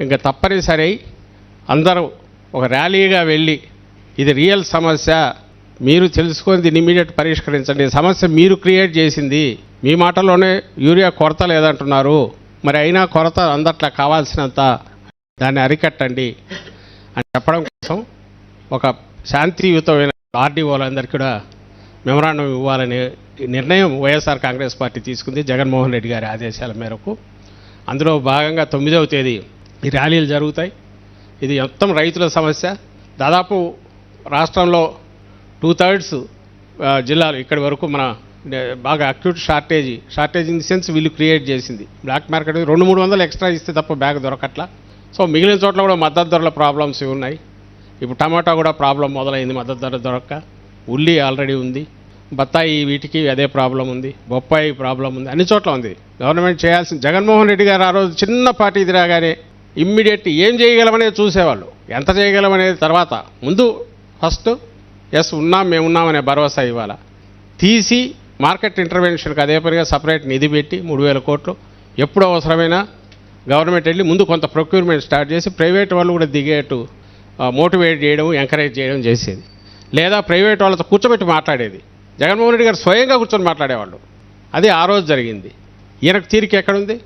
ఇంకా తప్పనిసరి అందరూ ఒక ర్యాలీగా వెళ్ళి ఇది రియల్ సమస్య, మీరు తెలుసుకొని దీన్ని ఇమీడియట్ పరిష్కరించండి, సమస్య మీరు క్రియేట్ చేసింది, మీ మాటలోనే యూరియా కొరత లేదంటున్నారు, మరి అయినా కొరత అందట్లా కావాల్సినంత, దాన్ని అరికట్టండి అని చెప్పడం కోసం ఒక శాంతియుతమైన ఆర్డీఓలందరికీ కూడా మెమరాండం ఇవ్వాలనే నిర్ణయం వైఎస్ఆర్ కాంగ్రెస్ పార్టీ తీసుకుంది జగన్మోహన్ రెడ్డి గారి ఆదేశాల మేరకు. అందులో భాగంగా 9వ తేదీ ఈ ర్యాలీలు జరుగుతాయి. ఇది మొత్తం రైతుల సమస్య. దాదాపు రాష్ట్రంలో 2/3 జిల్లాలు ఇక్కడి వరకు మన బాగా acute shortage in the sense వీళ్ళు క్రియేట్ చేసింది. బ్లాక్ మార్కెట్ 200-300 ఎక్స్ట్రా ఇస్తే తప్ప బ్యాగ్ దొరకట్లా. సో మిగిలిన చోట్ల కూడా మద్దతు ధరల ప్రాబ్లమ్స్ ఉన్నాయి. ఇప్పుడు టమాటా కూడా ప్రాబ్లం మొదలైంది, మద్దతు ధర దొరక్క. ఉల్లి ఆల్రెడీ ఉంది, బత్తాయి వీటికి అదే ప్రాబ్లం ఉంది, బొప్పాయి ప్రాబ్లం ఉంది, అన్ని చోట్ల ఉంది. గవర్నమెంట్ చేయాల్సిన జగన్మోహన్ రెడ్డి గారు ఆ రోజు చిన్న పార్టీ రాగానే ఇమ్మీడియట్ ఏం చేయగలమనేది చూసేవాళ్ళు, ఎంత చేయగలమనేది తర్వాత. ముందు ఫస్ట్ మేము ఉన్నామనే భరోసా ఇవ్వాలి. తీసి మార్కెట్ ఇంటర్వెన్షన్కి అదే పనిగా సపరేట్ నిధి పెట్టి 3,000 కోట్లు ఎప్పుడు అవసరమైనా గవర్నమెంట్ వెళ్ళి ముందు కొంత ప్రొక్యూర్మెంట్ స్టార్ట్ చేసి ప్రైవేట్ వాళ్ళు కూడా దిగేట్టు మోటివేట్ చేయడం, ఎంకరేజ్ చేయడం చేసేది. లేదా ప్రైవేట్ వాళ్ళతో కూర్చోబెట్టి మాట్లాడేది. జగన్మోహన్ రెడ్డి గారు స్వయంగా కూర్చొని మాట్లాడేవాళ్ళు. అది ఆ రోజు జరిగింది. ఈయనకు తీరిక ఎక్కడుంది?